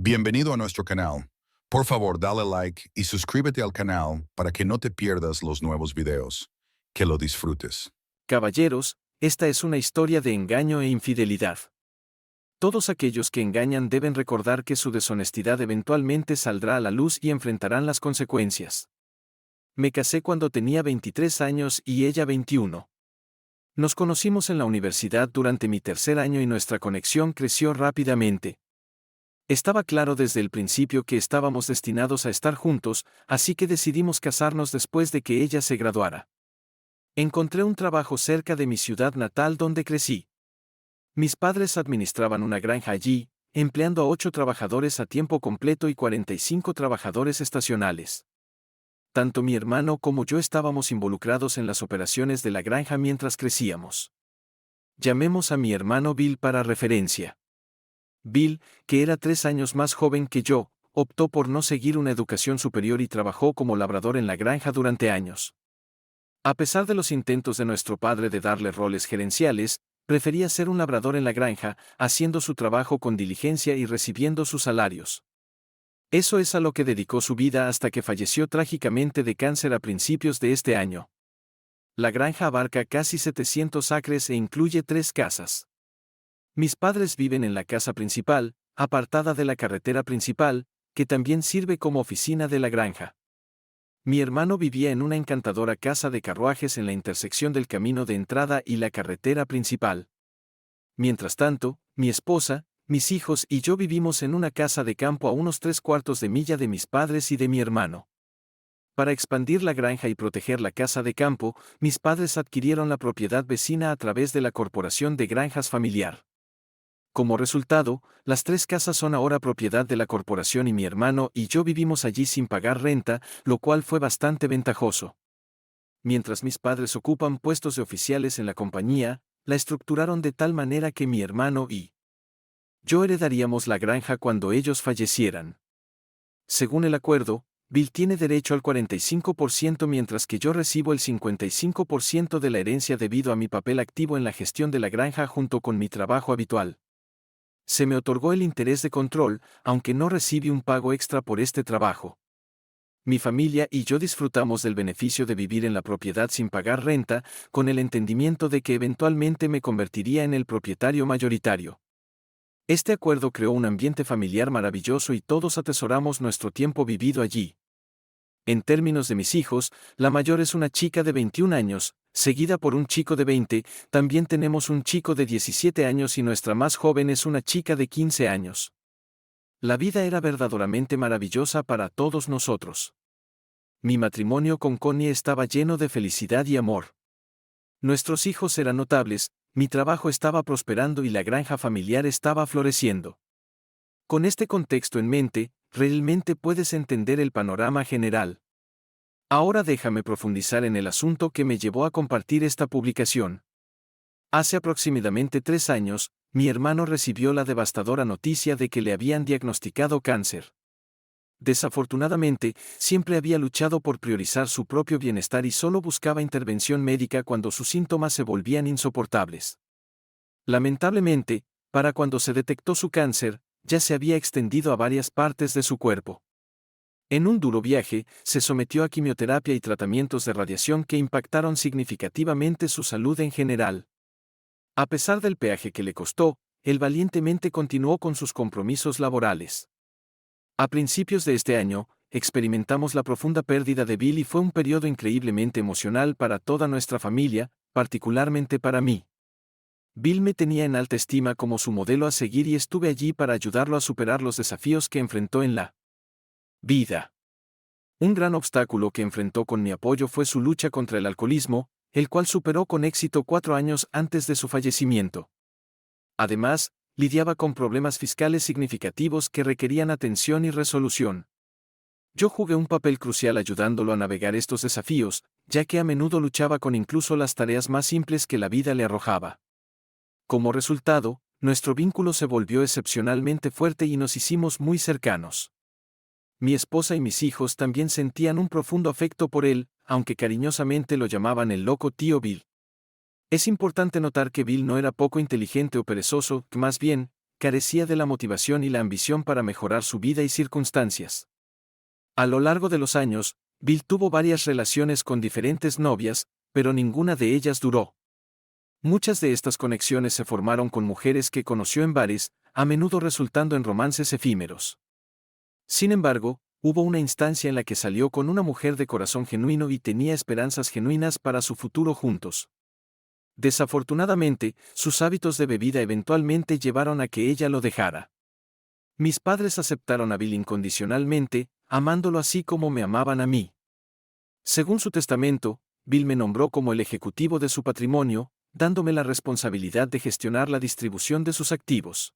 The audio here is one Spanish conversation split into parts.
Bienvenido a nuestro canal. Por favor, dale like y suscríbete al canal para que no te pierdas los nuevos videos. Que lo disfrutes. Caballeros, esta es una historia de engaño e infidelidad. Todos aquellos que engañan deben recordar que su deshonestidad eventualmente saldrá a la luz y enfrentarán las consecuencias. Me casé cuando tenía 23 años y ella 21. Nos conocimos en la universidad durante mi tercer año y nuestra conexión creció rápidamente. Estaba claro desde el principio que estábamos destinados a estar juntos, así que decidimos casarnos después de que ella se graduara. Encontré un trabajo cerca de mi ciudad natal donde crecí. Mis padres administraban una granja allí, empleando a 8 trabajadores a tiempo completo y 45 trabajadores estacionales. Tanto mi hermano como yo estábamos involucrados en las operaciones de la granja mientras crecíamos. Llamemos a mi hermano Bill para referencia. Bill, que era 3 años más joven que yo, optó por no seguir una educación superior y trabajó como labrador en la granja durante años. A pesar de los intentos de nuestro padre de darle roles gerenciales, prefería ser un labrador en la granja, haciendo su trabajo con diligencia y recibiendo sus salarios. Eso es a lo que dedicó su vida hasta que falleció trágicamente de cáncer a principios de este año. La granja abarca casi 700 acres e incluye 3 casas. Mis padres viven en la casa principal, apartada de la carretera principal, que también sirve como oficina de la granja. Mi hermano vivía en una encantadora casa de carruajes en la intersección del camino de entrada y la carretera principal. Mientras tanto, mi esposa, mis hijos y yo vivimos en una casa de campo a unos 3/4 de milla de mis padres y de mi hermano. Para expandir la granja y proteger la casa de campo, mis padres adquirieron la propiedad vecina a través de la Corporación de Granjas Familiar. Como resultado, las 3 casas son ahora propiedad de la corporación y mi hermano y yo vivimos allí sin pagar renta, lo cual fue bastante ventajoso. Mientras mis padres ocupan puestos de oficiales en la compañía, la estructuraron de tal manera que mi hermano y yo heredaríamos la granja cuando ellos fallecieran. Según el acuerdo, Bill tiene derecho al 45% mientras que yo recibo el 55% de la herencia debido a mi papel activo en la gestión de la granja junto con mi trabajo habitual. Se me otorgó el interés de control, aunque no recibí un pago extra por este trabajo. Mi familia y yo disfrutamos del beneficio de vivir en la propiedad sin pagar renta, con el entendimiento de que eventualmente me convertiría en el propietario mayoritario. Este acuerdo creó un ambiente familiar maravilloso y todos atesoramos nuestro tiempo vivido allí. En términos de mis hijos, la mayor es una chica de 21 años, seguida por un chico de 20, también tenemos un chico de 17 años y nuestra más joven es una chica de 15 años. La vida era verdaderamente maravillosa para todos nosotros. Mi matrimonio con Connie estaba lleno de felicidad y amor. Nuestros hijos eran notables, mi trabajo estaba prosperando y la granja familiar estaba floreciendo. Con este contexto en mente, realmente puedes entender el panorama general. Ahora déjame profundizar en el asunto que me llevó a compartir esta publicación. Hace aproximadamente 3 años, mi hermano recibió la devastadora noticia de que le habían diagnosticado cáncer. Desafortunadamente, siempre había luchado por priorizar su propio bienestar y solo buscaba intervención médica cuando sus síntomas se volvían insoportables. Lamentablemente, para cuando se detectó su cáncer, ya se había extendido a varias partes de su cuerpo. En un duro viaje, se sometió a quimioterapia y tratamientos de radiación que impactaron significativamente su salud en general. A pesar del peaje que le costó, él valientemente continuó con sus compromisos laborales. A principios de este año, experimentamos la profunda pérdida de Bill y fue un periodo increíblemente emocional para toda nuestra familia, particularmente para mí. Bill me tenía en alta estima como su modelo a seguir y estuve allí para ayudarlo a superar los desafíos que enfrentó en la vida. Un gran obstáculo que enfrentó con mi apoyo fue su lucha contra el alcoholismo, el cual superó con éxito 4 años antes de su fallecimiento. Además, lidiaba con problemas fiscales significativos que requerían atención y resolución. Yo jugué un papel crucial ayudándolo a navegar estos desafíos, ya que a menudo luchaba con incluso las tareas más simples que la vida le arrojaba. Como resultado, nuestro vínculo se volvió excepcionalmente fuerte y nos hicimos muy cercanos. Mi esposa y mis hijos también sentían un profundo afecto por él, aunque cariñosamente lo llamaban el loco tío Bill. Es importante notar que Bill no era poco inteligente o perezoso, más bien, carecía de la motivación y la ambición para mejorar su vida y circunstancias. A lo largo de los años, Bill tuvo varias relaciones con diferentes novias, pero ninguna de ellas duró. Muchas de estas conexiones se formaron con mujeres que conoció en bares, a menudo resultando en romances efímeros. Sin embargo, hubo una instancia en la que salió con una mujer de corazón genuino y tenía esperanzas genuinas para su futuro juntos. Desafortunadamente, sus hábitos de bebida eventualmente llevaron a que ella lo dejara. Mis padres aceptaron a Bill incondicionalmente, amándolo así como me amaban a mí. Según su testamento, Bill me nombró como el ejecutivo de su patrimonio, dándome la responsabilidad de gestionar la distribución de sus activos.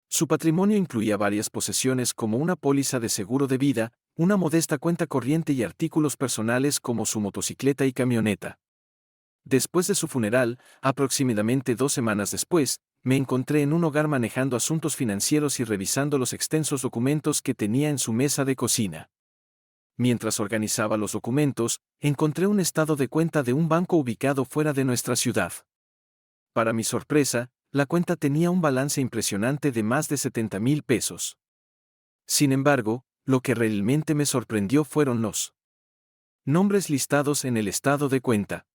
Su patrimonio incluía varias posesiones como una póliza de seguro de vida, una modesta cuenta corriente y artículos personales como su motocicleta y camioneta. Después de su funeral, aproximadamente 2 semanas después, me encontré en un hogar manejando asuntos financieros y revisando los extensos documentos que tenía en su mesa de cocina. Mientras organizaba los documentos, encontré un estado de cuenta de un banco ubicado fuera de nuestra ciudad. Para mi sorpresa, la cuenta tenía un balance impresionante de más de 70,000 pesos. Sin embargo, lo que realmente me sorprendió fueron los nombres listados en el estado de cuenta.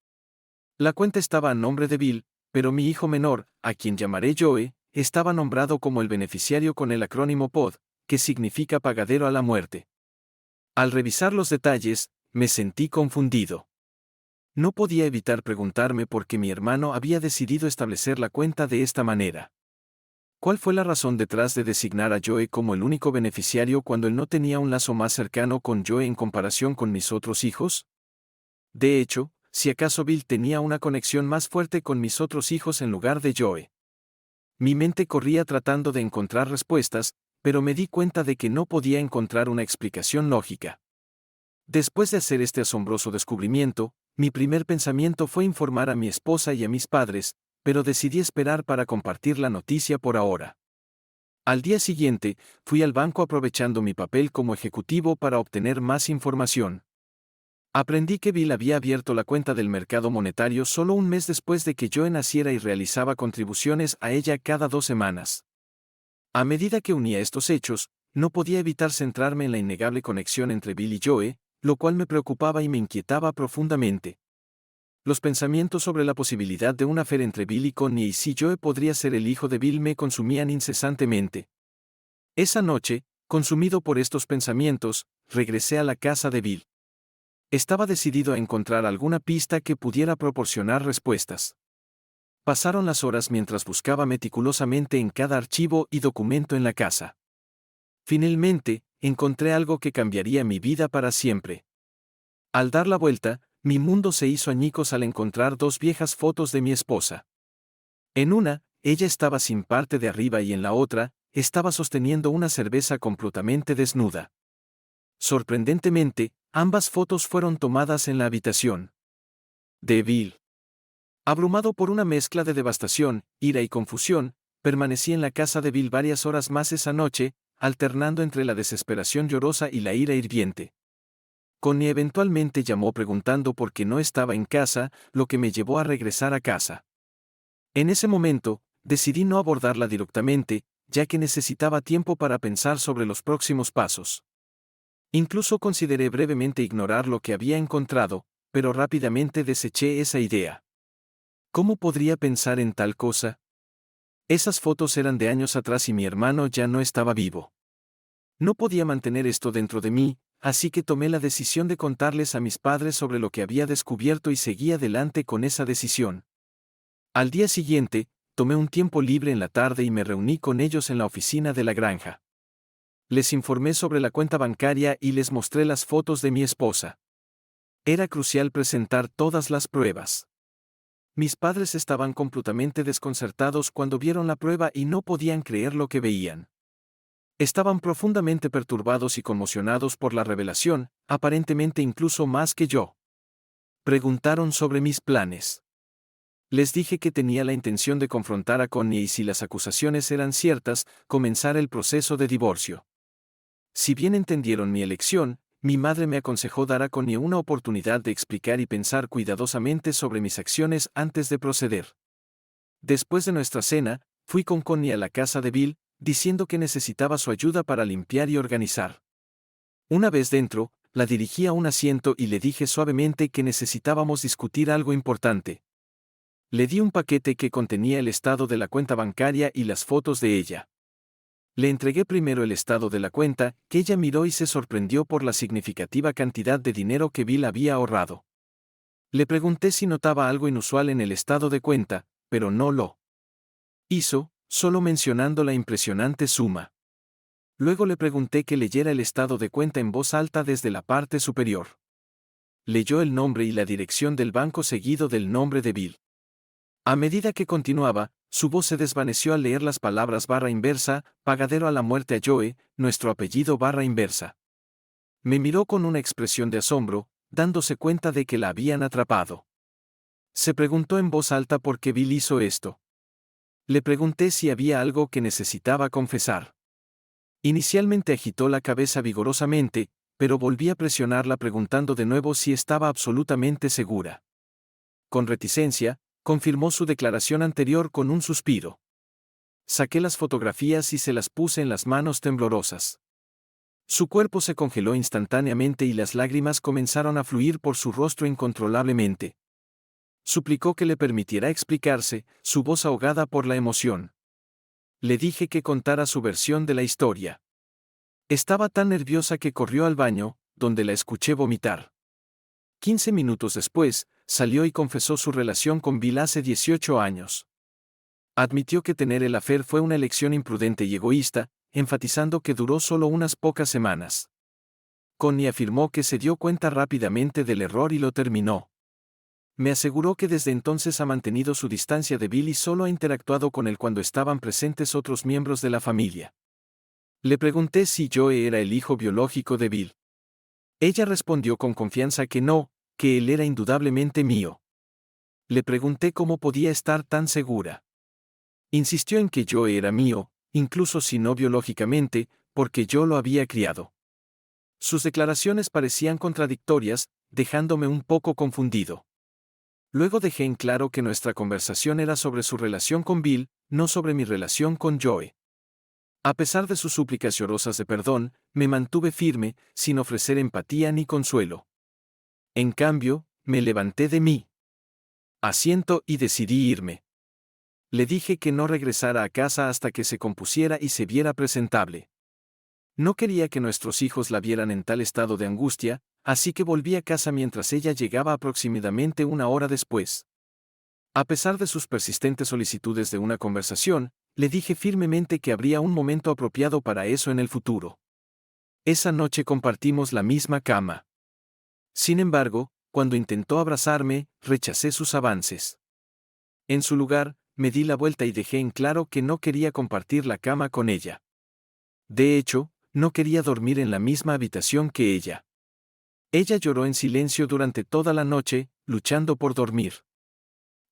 La cuenta estaba a nombre de Bill, pero mi hijo menor, a quien llamaré Joe, estaba nombrado como el beneficiario con el acrónimo POD, que significa pagadero a la muerte. Al revisar los detalles, me sentí confundido. No podía evitar preguntarme por qué mi hermano había decidido establecer la cuenta de esta manera. ¿Cuál fue la razón detrás de designar a Joe como el único beneficiario cuando él no tenía un lazo más cercano con Joe en comparación con mis otros hijos? De hecho, si acaso Bill tenía una conexión más fuerte con mis otros hijos en lugar de Joe. Mi mente corría tratando de encontrar respuestas, pero me di cuenta de que no podía encontrar una explicación lógica. Después de hacer este asombroso descubrimiento, mi primer pensamiento fue informar a mi esposa y a mis padres, pero decidí esperar para compartir la noticia por ahora. Al día siguiente, fui al banco aprovechando mi papel como ejecutivo para obtener más información. Aprendí que Bill había abierto la cuenta del mercado monetario solo un mes después de que Joe naciera y realizaba contribuciones a ella cada 2 semanas. A medida que unía estos hechos, no podía evitar centrarme en la innegable conexión entre Bill y Joe, lo cual me preocupaba y me inquietaba profundamente. Los pensamientos sobre la posibilidad de una affair entre Bill y Connie y si Joe podría ser el hijo de Bill me consumían incesantemente. Esa noche, consumido por estos pensamientos, regresé a la casa de Bill. Estaba decidido a encontrar alguna pista que pudiera proporcionar respuestas. Pasaron las horas mientras buscaba meticulosamente en cada archivo y documento en la casa. Finalmente, encontré algo que cambiaría mi vida para siempre. Al dar la vuelta, mi mundo se hizo añicos al encontrar 2 viejas fotos de mi esposa. En una, ella estaba sin parte de arriba y en la otra, estaba sosteniendo una cerveza completamente desnuda. Sorprendentemente, ambas fotos fueron tomadas en la habitación de Bill. Abrumado por una mezcla de devastación, ira y confusión, permanecí en la casa de Bill varias horas más esa noche, alternando entre la desesperación llorosa y la ira hirviente. Connie eventualmente llamó preguntando por qué no estaba en casa, lo que me llevó a regresar a casa. En ese momento, decidí no abordarla directamente, ya que necesitaba tiempo para pensar sobre los próximos pasos. Incluso consideré brevemente ignorar lo que había encontrado, pero rápidamente deseché esa idea. ¿Cómo podría pensar en tal cosa? Esas fotos eran de años atrás y mi hermano ya no estaba vivo. No podía mantener esto dentro de mí, así que tomé la decisión de contarles a mis padres sobre lo que había descubierto y seguí adelante con esa decisión. Al día siguiente, tomé un tiempo libre en la tarde y me reuní con ellos en la oficina de la granja. Les informé sobre la cuenta bancaria y les mostré las fotos de mi esposa. Era crucial presentar todas las pruebas. Mis padres estaban completamente desconcertados cuando vieron la prueba y no podían creer lo que veían. Estaban profundamente perturbados y conmocionados por la revelación, aparentemente incluso más que yo. Preguntaron sobre mis planes. Les dije que tenía la intención de confrontar a Connie y si las acusaciones eran ciertas, comenzar el proceso de divorcio. Si bien entendieron mi elección, mi madre me aconsejó dar a Connie una oportunidad de explicar y pensar cuidadosamente sobre mis acciones antes de proceder. Después de nuestra cena, fui con Connie a la casa de Bill, diciendo que necesitaba su ayuda para limpiar y organizar. Una vez dentro, la dirigí a un asiento y le dije suavemente que necesitábamos discutir algo importante. Le di un paquete que contenía el estado de la cuenta bancaria y las fotos de ella. Le entregué primero el estado de la cuenta, que ella miró y se sorprendió por la significativa cantidad de dinero que Bill había ahorrado. Le pregunté si notaba algo inusual en el estado de cuenta, pero no lo hizo, solo mencionando la impresionante suma. Luego le pregunté que leyera el estado de cuenta en voz alta desde la parte superior. Leyó el nombre y la dirección del banco seguido del nombre de Bill. A medida que continuaba, su voz se desvaneció al leer las palabras /inversa, pagadero a la muerte a Joe, nuestro apellido /inversa. Me miró con una expresión de asombro, dándose cuenta de que la habían atrapado. Se preguntó en voz alta por qué Bill hizo esto. Le pregunté si había algo que necesitaba confesar. Inicialmente agitó la cabeza vigorosamente, pero volví a presionarla preguntando de nuevo si estaba absolutamente segura. Con reticencia, confirmó su declaración anterior con un suspiro. Saqué las fotografías y se las puse en las manos temblorosas. Su cuerpo se congeló instantáneamente y las lágrimas comenzaron a fluir por su rostro incontrolablemente. Suplicó que le permitiera explicarse, su voz ahogada por la emoción. Le dije que contara su versión de la historia. Estaba tan nerviosa que corrió al baño, donde la escuché vomitar. 15 minutos después, salió y confesó su relación con Bill hace 18 años. Admitió que tener el affair fue una elección imprudente y egoísta, enfatizando que duró solo unas pocas semanas. Connie afirmó que se dio cuenta rápidamente del error y lo terminó. Me aseguró que desde entonces ha mantenido su distancia de Bill y solo ha interactuado con él cuando estaban presentes otros miembros de la familia. Le pregunté si Joe era el hijo biológico de Bill. Ella respondió con confianza que no, que él era indudablemente mío. Le pregunté cómo podía estar tan segura. Insistió en que Joe era mío, incluso si no biológicamente, porque yo lo había criado. Sus declaraciones parecían contradictorias, dejándome un poco confundido. Luego dejé en claro que nuestra conversación era sobre su relación con Bill, no sobre mi relación con Joe. A pesar de sus súplicas llorosas de perdón, me mantuve firme, sin ofrecer empatía ni consuelo. En cambio, me levanté de mi asiento y decidí irme. Le dije que no regresara a casa hasta que se compusiera y se viera presentable. No quería que nuestros hijos la vieran en tal estado de angustia, así que volví a casa mientras ella llegaba aproximadamente una hora después. A pesar de sus persistentes solicitudes de una conversación, le dije firmemente que habría un momento apropiado para eso en el futuro. Esa noche compartimos la misma cama. Sin embargo, cuando intentó abrazarme, rechacé sus avances. En su lugar, me di la vuelta y dejé en claro que no quería compartir la cama con ella. De hecho, no quería dormir en la misma habitación que ella. Ella lloró en silencio durante toda la noche, luchando por dormir.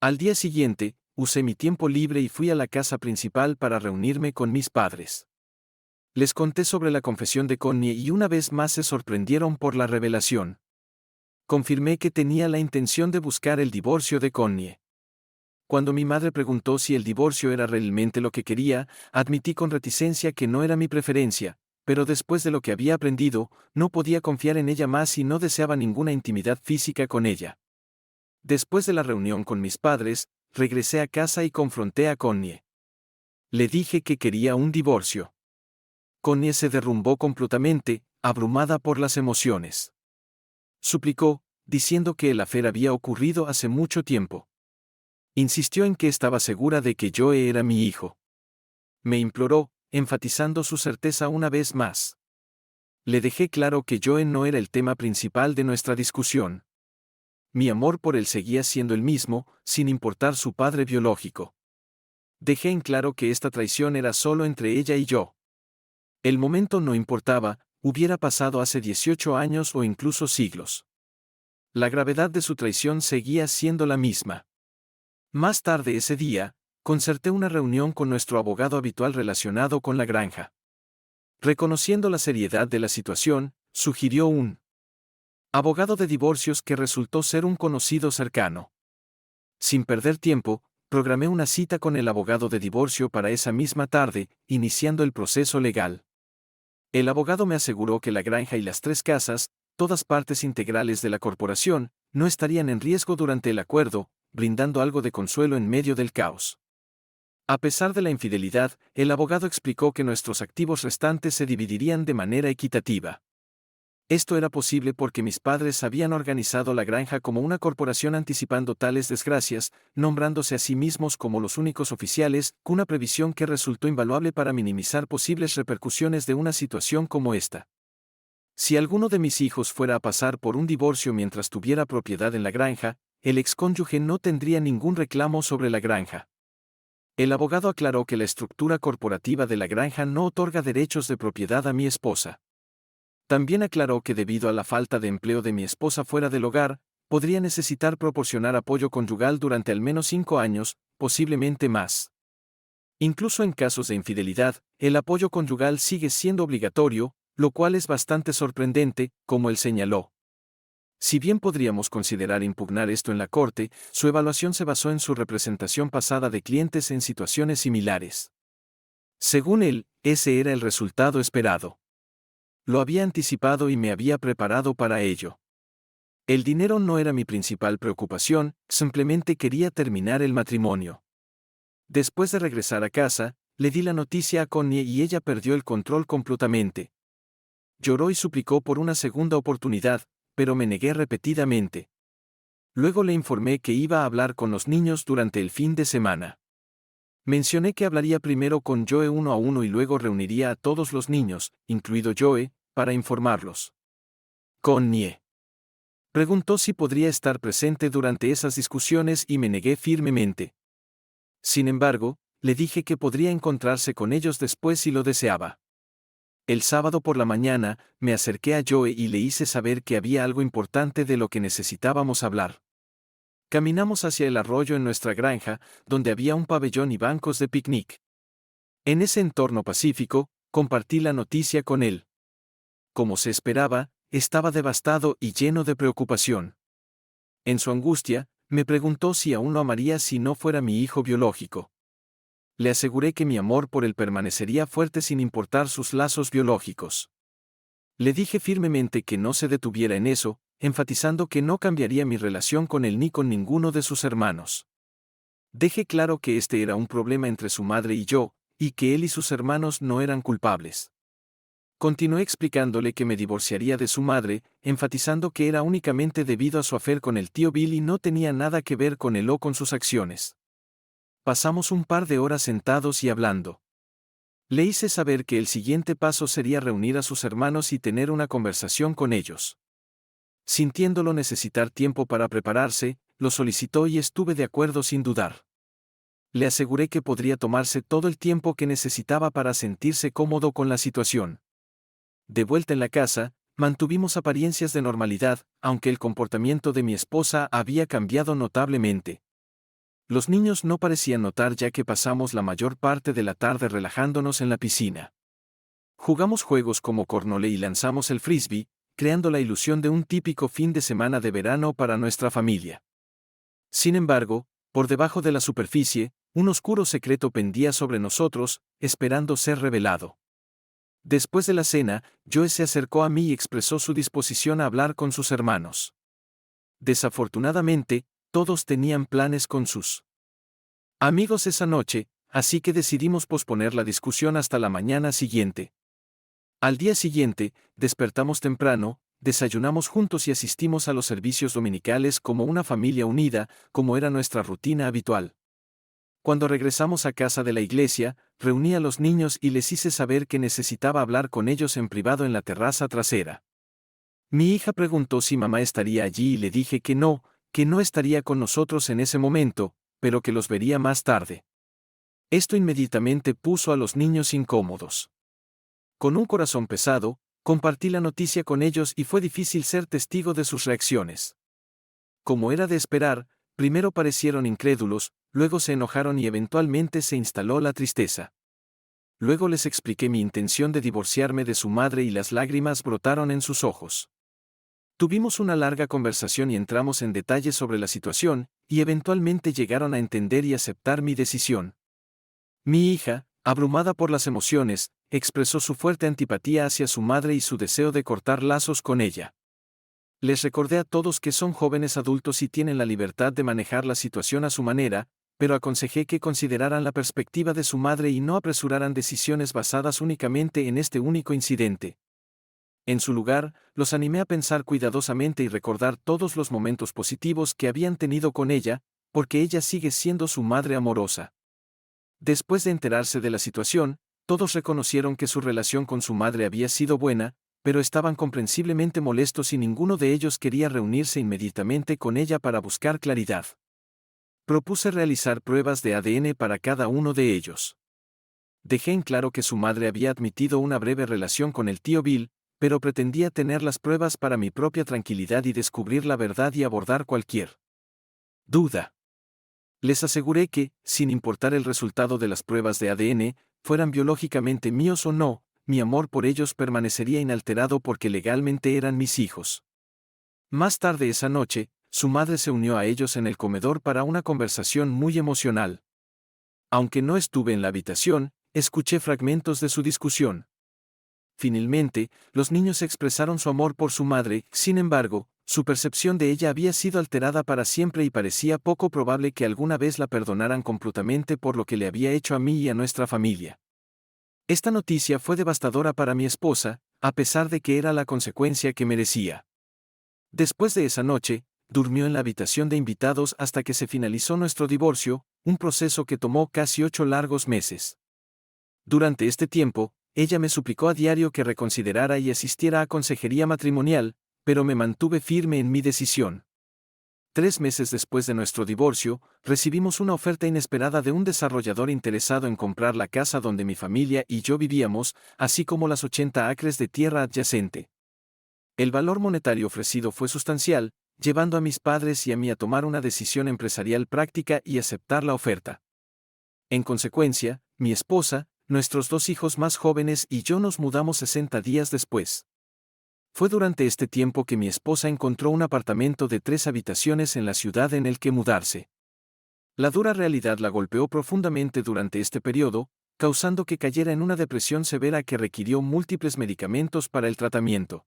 Al día siguiente, usé mi tiempo libre y fui a la casa principal para reunirme con mis padres. Les conté sobre la confesión de Connie y una vez más se sorprendieron por la revelación. Confirmé que tenía la intención de buscar el divorcio de Connie. Cuando mi madre preguntó si el divorcio era realmente lo que quería, admití con reticencia que no era mi preferencia, pero después de lo que había aprendido, no podía confiar en ella más y no deseaba ninguna intimidad física con ella. Después de la reunión con mis padres, regresé a casa y confronté a Connie. Le dije que quería un divorcio. Connie se derrumbó completamente, abrumada por las emociones. Suplicó, diciendo que el affair había ocurrido hace mucho tiempo. Insistió en que estaba segura de que Joe era mi hijo. Me imploró, enfatizando su certeza una vez más. Le dejé claro que Joe no era el tema principal de nuestra discusión. Mi amor por él seguía siendo el mismo, sin importar su padre biológico. Dejé en claro que esta traición era solo entre ella y yo. El momento no importaba, hubiera pasado hace 18 años o incluso siglos. La gravedad de su traición seguía siendo la misma. Más tarde ese día, concerté una reunión con nuestro abogado habitual relacionado con la granja. Reconociendo la seriedad de la situación, sugirió un abogado de divorcios que resultó ser un conocido cercano. Sin perder tiempo, Programé una cita con el abogado de divorcio para esa misma tarde, iniciando el proceso legal. El abogado me aseguró que la granja y las 3 casas, todas partes integrales de la corporación, no estarían en riesgo durante el acuerdo, brindando algo de consuelo en medio del caos. A pesar de la infidelidad, el abogado explicó que nuestros activos restantes se dividirían de manera equitativa. Esto era posible porque mis padres habían organizado la granja como una corporación anticipando tales desgracias, nombrándose a sí mismos como los únicos oficiales, una previsión que resultó invaluable para minimizar posibles repercusiones de una situación como esta. Si alguno de mis hijos fuera a pasar por un divorcio mientras tuviera propiedad en la granja, el excónyuge no tendría ningún reclamo sobre la granja. El abogado aclaró que la estructura corporativa de la granja no otorga derechos de propiedad a mi esposa. También aclaró que debido a la falta de empleo de mi esposa fuera del hogar, podría necesitar proporcionar apoyo conyugal durante al menos 5 años, posiblemente más. Incluso en casos de infidelidad, el apoyo conyugal sigue siendo obligatorio, lo cual es bastante sorprendente, como él señaló. Si bien podríamos considerar impugnar esto en la corte, su evaluación se basó en su representación pasada de clientes en situaciones similares. Según él, ese era el resultado esperado. Lo había anticipado y me había preparado para ello. El dinero no era mi principal preocupación, simplemente quería terminar el matrimonio. Después de regresar a casa, le di la noticia a Connie y ella perdió el control completamente. Lloró y suplicó por una segunda oportunidad, pero me negué repetidamente. Luego le informé que iba a hablar con los niños durante el fin de semana. Mencioné que hablaría primero con Joe uno a uno y luego reuniría a todos los niños, incluido Joe, para informarlos. Connie preguntó si podría estar presente durante esas discusiones y me negué firmemente. Sin embargo, le dije que podría encontrarse con ellos después si lo deseaba. El sábado por la mañana, me acerqué a Joe y le hice saber que había algo importante de lo que necesitábamos hablar. Caminamos hacia el arroyo en nuestra granja, donde había un pabellón y bancos de picnic. En ese entorno pacífico, compartí la noticia con él. Como se esperaba, estaba devastado y lleno de preocupación. En su angustia, me preguntó si aún lo amaría si no fuera mi hijo biológico. Le aseguré que mi amor por él permanecería fuerte sin importar sus lazos biológicos. Le dije firmemente que no se detuviera en eso, enfatizando que no cambiaría mi relación con él ni con ninguno de sus hermanos. Dejé claro que este era un problema entre su madre y yo, y que él y sus hermanos no eran culpables. Continué explicándole que me divorciaría de su madre, enfatizando que era únicamente debido a su affair con el tío Bill y no tenía nada que ver con él o con sus acciones. Pasamos un par de horas sentados y hablando. Le hice saber que el siguiente paso sería reunir a sus hermanos y tener una conversación con ellos. Sintiéndolo necesitar tiempo para prepararse, lo solicitó y estuve de acuerdo sin dudar. Le aseguré que podría tomarse todo el tiempo que necesitaba para sentirse cómodo con la situación. De vuelta en la casa, mantuvimos apariencias de normalidad, aunque el comportamiento de mi esposa había cambiado notablemente. Los niños no parecían notar ya que pasamos la mayor parte de la tarde relajándonos en la piscina. Jugamos juegos como cornhole y lanzamos el frisbee, creando la ilusión de un típico fin de semana de verano para nuestra familia. Sin embargo, por debajo de la superficie, un oscuro secreto pendía sobre nosotros, esperando ser revelado. Después de la cena, Joe se acercó a mí y expresó su disposición a hablar con sus hermanos. Desafortunadamente, todos tenían planes con sus amigos esa noche, así que decidimos posponer la discusión hasta la mañana siguiente. Al día siguiente, despertamos temprano, desayunamos juntos y asistimos a los servicios dominicales como una familia unida, como era nuestra rutina habitual. Cuando regresamos a casa de la iglesia, reuní a los niños y les hice saber que necesitaba hablar con ellos en privado en la terraza trasera. Mi hija preguntó si mamá estaría allí y le dije que no estaría con nosotros en ese momento, pero que los vería más tarde. Esto inmediatamente puso a los niños incómodos. Con un corazón pesado, compartí la noticia con ellos y fue difícil ser testigo de sus reacciones. Como era de esperar, primero parecieron incrédulos, luego se enojaron y eventualmente se instaló la tristeza. Luego les expliqué mi intención de divorciarme de su madre y las lágrimas brotaron en sus ojos. Tuvimos una larga conversación y entramos en detalles sobre la situación, y eventualmente llegaron a entender y aceptar mi decisión. Mi hija, abrumada por las emociones, expresó su fuerte antipatía hacia su madre y su deseo de cortar lazos con ella. Les recordé a todos que son jóvenes adultos y tienen la libertad de manejar la situación a su manera, pero aconsejé que consideraran la perspectiva de su madre y no apresuraran decisiones basadas únicamente en este único incidente. En su lugar, los animé a pensar cuidadosamente y recordar todos los momentos positivos que habían tenido con ella, porque ella sigue siendo su madre amorosa. Después de enterarse de la situación, todos reconocieron que su relación con su madre había sido buena, pero estaban comprensiblemente molestos y ninguno de ellos quería reunirse inmediatamente con ella para buscar claridad. Propuse realizar pruebas de ADN para cada uno de ellos. Dejé en claro que su madre había admitido una breve relación con el tío Bill, pero pretendía tener las pruebas para mi propia tranquilidad y descubrir la verdad y abordar cualquier duda. Les aseguré que, sin importar el resultado de las pruebas de ADN, fueran biológicamente míos o no, mi amor por ellos permanecería inalterado porque legalmente eran mis hijos. Más tarde esa noche, su madre se unió a ellos en el comedor para una conversación muy emocional. Aunque no estuve en la habitación, escuché fragmentos de su discusión. Finalmente, los niños expresaron su amor por su madre, sin embargo, su percepción de ella había sido alterada para siempre y parecía poco probable que alguna vez la perdonaran completamente por lo que le había hecho a mí y a nuestra familia. Esta noticia fue devastadora para mi esposa, a pesar de que era la consecuencia que merecía. Después de esa noche, durmió en la habitación de invitados hasta que se finalizó nuestro divorcio, un proceso que tomó casi 8 largos meses. Durante este tiempo, ella me suplicó a diario que reconsiderara y asistiera a consejería matrimonial, pero me mantuve firme en mi decisión. 3 meses después de nuestro divorcio, recibimos una oferta inesperada de un desarrollador interesado en comprar la casa donde mi familia y yo vivíamos, así como las 80 acres de tierra adyacente. El valor monetario ofrecido fue sustancial, llevando a mis padres y a mí a tomar una decisión empresarial práctica y aceptar la oferta. En consecuencia, mi esposa, nuestros 2 hijos más jóvenes y yo nos mudamos 60 días después. Fue durante este tiempo que mi esposa encontró un apartamento de 3 habitaciones en la ciudad en el que mudarse. La dura realidad la golpeó profundamente durante este periodo, causando que cayera en una depresión severa que requirió múltiples medicamentos para el tratamiento.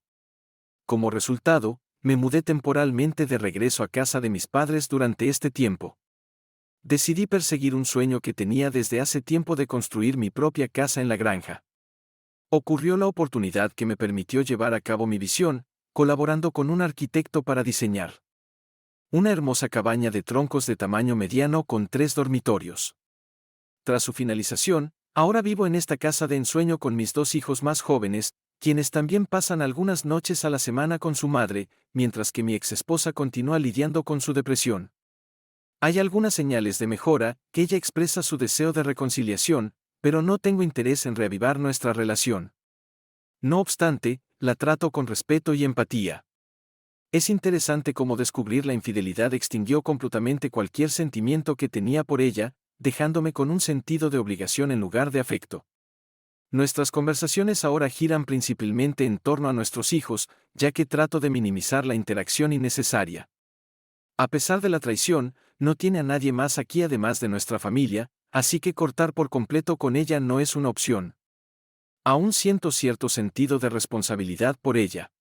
Como resultado, me mudé temporalmente de regreso a casa de mis padres durante este tiempo. Decidí perseguir un sueño que tenía desde hace tiempo de construir mi propia casa en la granja. Ocurrió la oportunidad que me permitió llevar a cabo mi visión, colaborando con un arquitecto para diseñar una hermosa cabaña de troncos de tamaño mediano con 3 dormitorios. Tras su finalización, ahora vivo en esta casa de ensueño con mis 2 hijos más jóvenes, quienes también pasan algunas noches a la semana con su madre, mientras que mi exesposa continúa lidiando con su depresión. Hay algunas señales de mejora, que ella expresa su deseo de reconciliación, pero no tengo interés en reavivar nuestra relación. No obstante, la trato con respeto y empatía. Es interesante cómo descubrir la infidelidad extinguió completamente cualquier sentimiento que tenía por ella, dejándome con un sentido de obligación en lugar de afecto. Nuestras conversaciones ahora giran principalmente en torno a nuestros hijos, ya que trato de minimizar la interacción innecesaria. A pesar de la traición, no tiene a nadie más aquí además de nuestra familia, así que cortar por completo con ella no es una opción. Aún siento cierto sentido de responsabilidad por ella.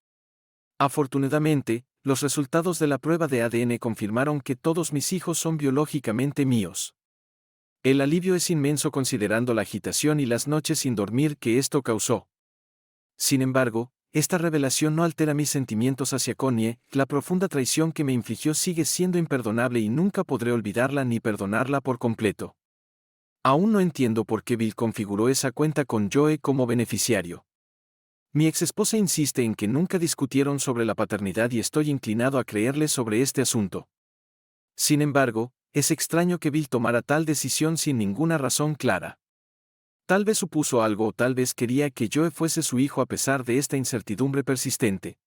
Afortunadamente, los resultados de la prueba de ADN confirmaron que todos mis hijos son biológicamente míos. El alivio es inmenso considerando la agitación y las noches sin dormir que esto causó. Sin embargo, esta revelación no altera mis sentimientos hacia Connie, la profunda traición que me infligió sigue siendo imperdonable y nunca podré olvidarla ni perdonarla por completo. Aún no entiendo por qué Bill configuró esa cuenta con Joe como beneficiario. Mi exesposa insiste en que nunca discutieron sobre la paternidad y estoy inclinado a creerle sobre este asunto. Sin embargo, es extraño que Bill tomara tal decisión sin ninguna razón clara. Tal vez supuso algo o tal vez quería que Joe fuese su hijo a pesar de esta incertidumbre persistente.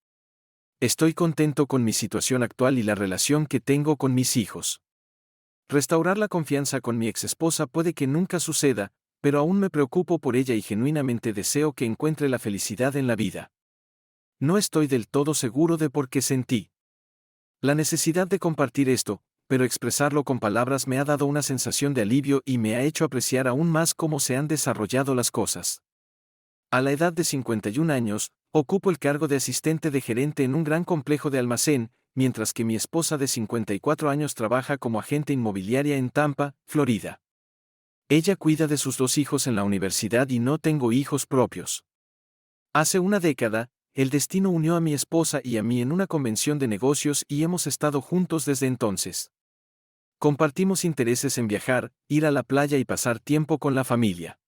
Estoy contento con mi situación actual y la relación que tengo con mis hijos. Restaurar la confianza con mi exesposa puede que nunca suceda, pero aún me preocupo por ella y genuinamente deseo que encuentre la felicidad en la vida. No estoy del todo seguro de por qué sentí la necesidad de compartir esto, pero expresarlo con palabras me ha dado una sensación de alivio y me ha hecho apreciar aún más cómo se han desarrollado las cosas. A la edad de 51 años, ocupo el cargo de asistente de gerente en un gran complejo de almacén, mientras que mi esposa de 54 años trabaja como agente inmobiliaria en Tampa, Florida. Ella cuida de sus 2 hijos en la universidad y no tengo hijos propios. Hace una década, el destino unió a mi esposa y a mí en una convención de negocios y hemos estado juntos desde entonces. Compartimos intereses en viajar, ir a la playa y pasar tiempo con la familia.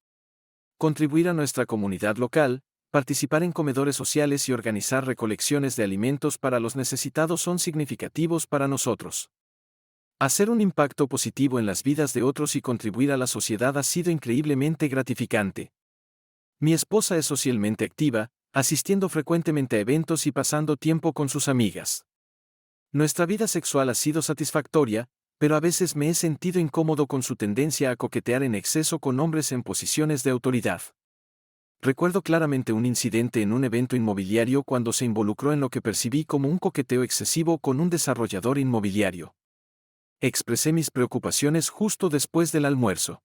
Contribuir a nuestra comunidad local, participar en comedores sociales y organizar recolecciones de alimentos para los necesitados son significativos para nosotros. Hacer un impacto positivo en las vidas de otros y contribuir a la sociedad ha sido increíblemente gratificante. Mi esposa es socialmente activa, asistiendo frecuentemente a eventos y pasando tiempo con sus amigas. Nuestra vida sexual ha sido satisfactoria, pero a veces me he sentido incómodo con su tendencia a coquetear en exceso con hombres en posiciones de autoridad. Recuerdo claramente un incidente en un evento inmobiliario cuando se involucró en lo que percibí como un coqueteo excesivo con un desarrollador inmobiliario. Expresé mis preocupaciones justo después del almuerzo.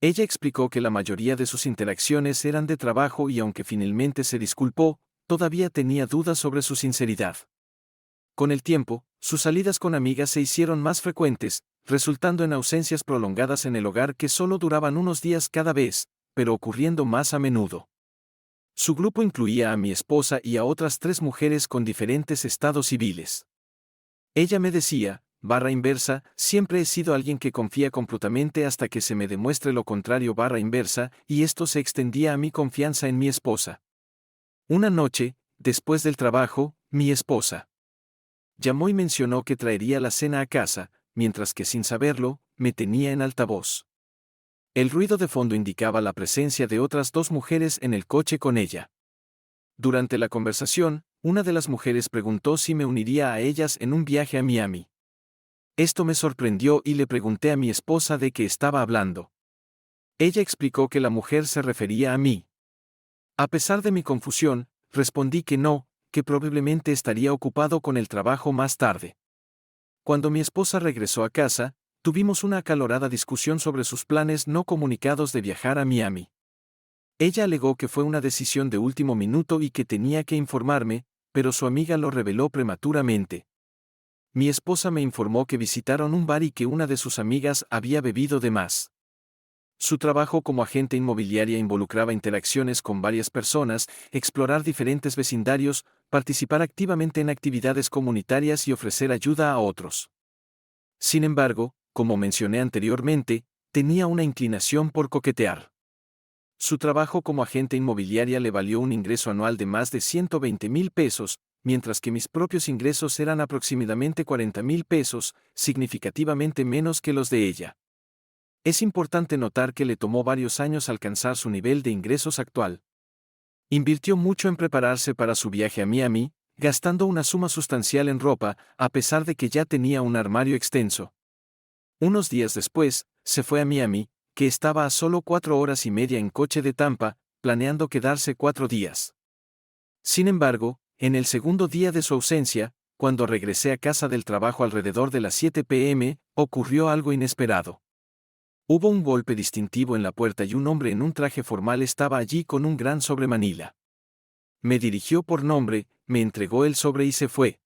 Ella explicó que la mayoría de sus interacciones eran de trabajo y aunque finalmente se disculpó, todavía tenía dudas sobre su sinceridad. Con el tiempo, sus salidas con amigas se hicieron más frecuentes, resultando en ausencias prolongadas en el hogar que solo duraban unos días cada vez, pero ocurriendo más a menudo. Su grupo incluía a mi esposa y a otras 3 mujeres con diferentes estados civiles. Ella me decía, _, siempre he sido alguien que confía completamente hasta que se me demuestre lo contrario _, y esto se extendía a mi confianza en mi esposa. Una noche, después del trabajo, mi esposa llamó y mencionó que traería la cena a casa, mientras que sin saberlo, me tenía en altavoz. El ruido de fondo indicaba la presencia de otras 2 mujeres en el coche con ella. Durante la conversación, una de las mujeres preguntó si me uniría a ellas en un viaje a Miami. Esto me sorprendió y le pregunté a mi esposa de qué estaba hablando. Ella explicó que la mujer se refería a mí. A pesar de mi confusión, respondí que no, que probablemente estaría ocupado con el trabajo más tarde. Cuando mi esposa regresó a casa, tuvimos una acalorada discusión sobre sus planes no comunicados de viajar a Miami. Ella alegó que fue una decisión de último minuto y que tenía que informarme, pero su amiga lo reveló prematuramente. Mi esposa me informó que visitaron un bar y que una de sus amigas había bebido de más. Su trabajo como agente inmobiliaria involucraba interacciones con varias personas, explorar diferentes vecindarios, participar activamente en actividades comunitarias y ofrecer ayuda a otros. Sin embargo, como mencioné anteriormente, tenía una inclinación por coquetear. Su trabajo como agente inmobiliaria le valió un ingreso anual de más de 120,000 pesos, mientras que mis propios ingresos eran aproximadamente 40,000 pesos, significativamente menos que los de ella. Es importante notar que le tomó varios años alcanzar su nivel de ingresos actual. Invirtió mucho en prepararse para su viaje a Miami, gastando una suma sustancial en ropa, a pesar de que ya tenía un armario extenso. Unos días después, se fue a Miami, que estaba a solo 4 horas y media en coche de Tampa, planeando quedarse 4 días. Sin embargo, en el segundo día de su ausencia, cuando regresé a casa del trabajo alrededor de las 7 p.m., ocurrió algo inesperado. Hubo un golpe distintivo en la puerta y un hombre en un traje formal estaba allí con un gran sobre manila. Me dirigió por nombre, me entregó el sobre y se fue.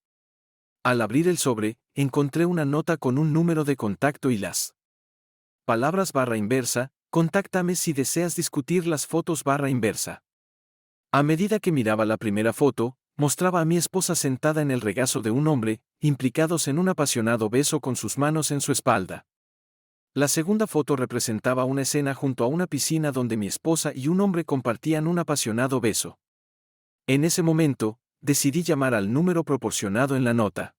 Al abrir el sobre, encontré una nota con un número de contacto y las palabras _, contáctame si deseas discutir las fotos _. A medida que miraba la primera foto, mostraba a mi esposa sentada en el regazo de un hombre, implicados en un apasionado beso con sus manos en su espalda. La segunda foto representaba una escena junto a una piscina donde mi esposa y un hombre compartían un apasionado beso. En ese momento, decidí llamar al número proporcionado en la nota.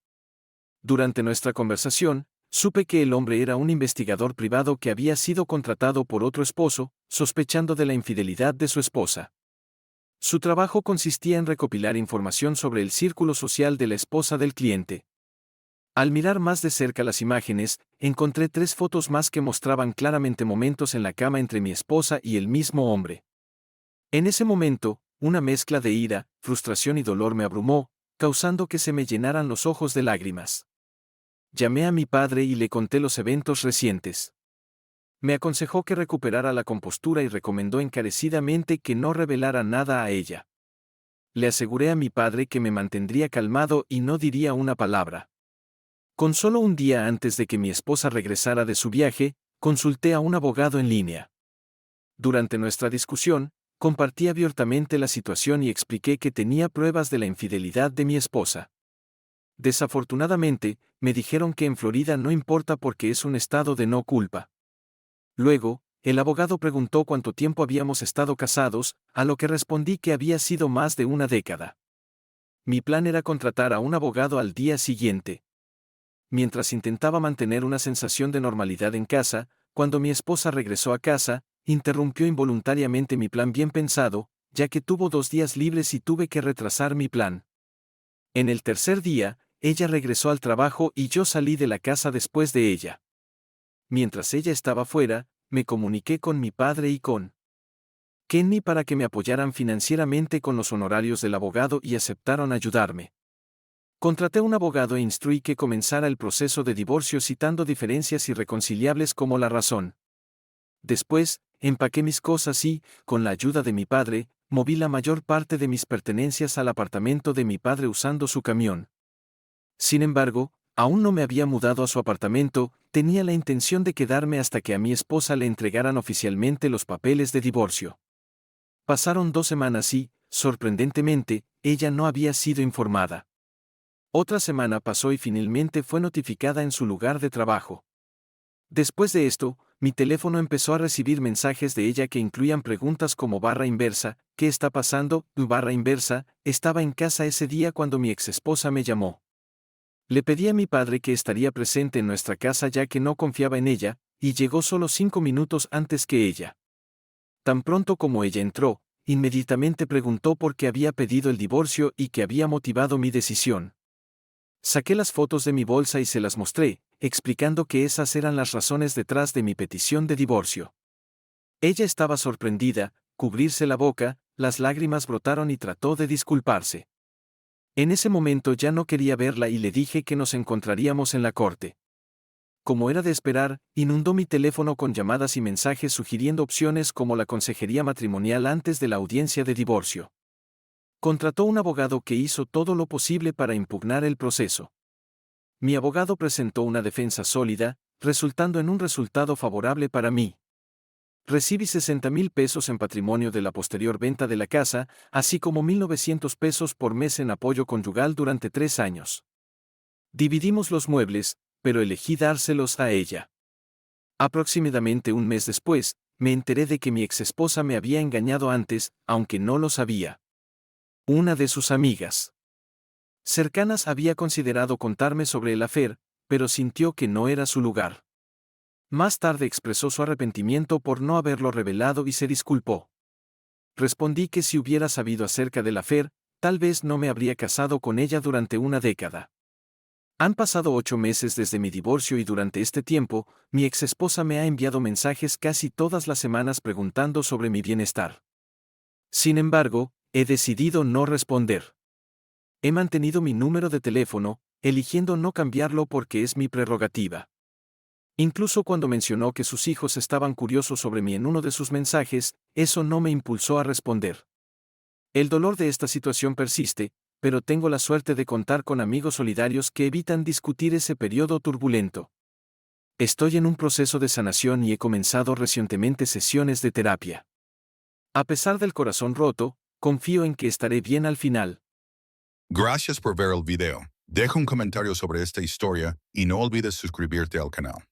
Durante nuestra conversación, supe que el hombre era un investigador privado que había sido contratado por otro esposo, sospechando de la infidelidad de su esposa. Su trabajo consistía en recopilar información sobre el círculo social de la esposa del cliente. Al mirar más de cerca las imágenes, encontré 3 fotos más que mostraban claramente momentos en la cama entre mi esposa y el mismo hombre. En ese momento, Una mezcla de ira, frustración y dolor me abrumó, causando que se me llenaran los ojos de lágrimas. Llamé a mi padre y le conté los eventos recientes. Me aconsejó que recuperara la compostura y recomendó encarecidamente que no revelara nada a ella. Le aseguré a mi padre que me mantendría calmado y no diría una palabra. Con solo un día antes de que mi esposa regresara de su viaje, consulté a un abogado en línea. Durante nuestra discusión, compartí abiertamente la situación y expliqué que tenía pruebas de la infidelidad de mi esposa. Desafortunadamente, me dijeron que en Florida no importa porque es un estado de no culpa. Luego, el abogado preguntó cuánto tiempo habíamos estado casados, a lo que respondí que había sido más de una década. Mi plan era contratar a un abogado al día siguiente. Mientras intentaba mantener una sensación de normalidad en casa, cuando mi esposa regresó a casa, interrumpió involuntariamente mi plan bien pensado, ya que tuvo 2 días libres y tuve que retrasar mi plan. En el tercer día, ella regresó al trabajo y yo salí de la casa después de ella. Mientras ella estaba fuera, me comuniqué con mi padre y con Kenny para que me apoyaran financieramente con los honorarios del abogado y aceptaron ayudarme. Contraté un abogado e instruí que comenzara el proceso de divorcio citando diferencias irreconciliables como la razón. Después, empaqué mis cosas y, con la ayuda de mi padre, moví la mayor parte de mis pertenencias al apartamento de mi padre usando su camión. Sin embargo, aún no me había mudado a su apartamento, tenía la intención de quedarme hasta que a mi esposa le entregaran oficialmente los papeles de divorcio. Pasaron 2 semanas y, sorprendentemente, ella no había sido informada. Otra semana pasó y finalmente fue notificada en su lugar de trabajo. Después de esto, mi teléfono empezó a recibir mensajes de ella que incluían preguntas como /inversa, ¿qué está pasando? /inversa, estaba en casa ese día cuando mi exesposa me llamó. Le pedí a mi padre que estaría presente en nuestra casa ya que no confiaba en ella, y llegó solo 5 minutos antes que ella. Tan pronto como ella entró, inmediatamente preguntó por qué había pedido el divorcio y qué había motivado mi decisión. Saqué las fotos de mi bolsa y se las mostré, explicando que esas eran las razones detrás de mi petición de divorcio. Ella estaba sorprendida, cubrirse la boca, las lágrimas brotaron y trató de disculparse. En ese momento ya no quería verla y le dije que nos encontraríamos en la corte. Como era de esperar, inundó mi teléfono con llamadas y mensajes sugiriendo opciones como la consejería matrimonial antes de la audiencia de divorcio. Contrató un abogado que hizo todo lo posible para impugnar el proceso. Mi abogado presentó una defensa sólida, resultando en un resultado favorable para mí. Recibí 60,000 pesos en patrimonio de la posterior venta de la casa, así como 1,900 pesos por mes en apoyo conyugal durante 3 años. Dividimos los muebles, pero elegí dárselos a ella. Aproximadamente un mes después, me enteré de que mi exesposa me había engañado antes, aunque no lo sabía. Una de sus amigas cercanas había considerado contarme sobre el affair, pero sintió que no era su lugar. Más tarde expresó su arrepentimiento por no haberlo revelado y se disculpó. Respondí que si hubiera sabido acerca del affair, tal vez no me habría casado con ella durante una década. Han pasado 8 meses desde mi divorcio y durante este tiempo, mi exesposa me ha enviado mensajes casi todas las semanas preguntando sobre mi bienestar. Sin embargo, he decidido no responder. He mantenido mi número de teléfono, eligiendo no cambiarlo porque es mi prerrogativa. Incluso cuando mencionó que sus hijos estaban curiosos sobre mí en uno de sus mensajes, eso no me impulsó a responder. El dolor de esta situación persiste, pero tengo la suerte de contar con amigos solidarios que evitan discutir ese periodo turbulento. Estoy en un proceso de sanación y he comenzado recientemente sesiones de terapia. A pesar del corazón roto, confío en que estaré bien al final. Gracias por ver el video. Deja un comentario sobre esta historia y no olvides suscribirte al canal.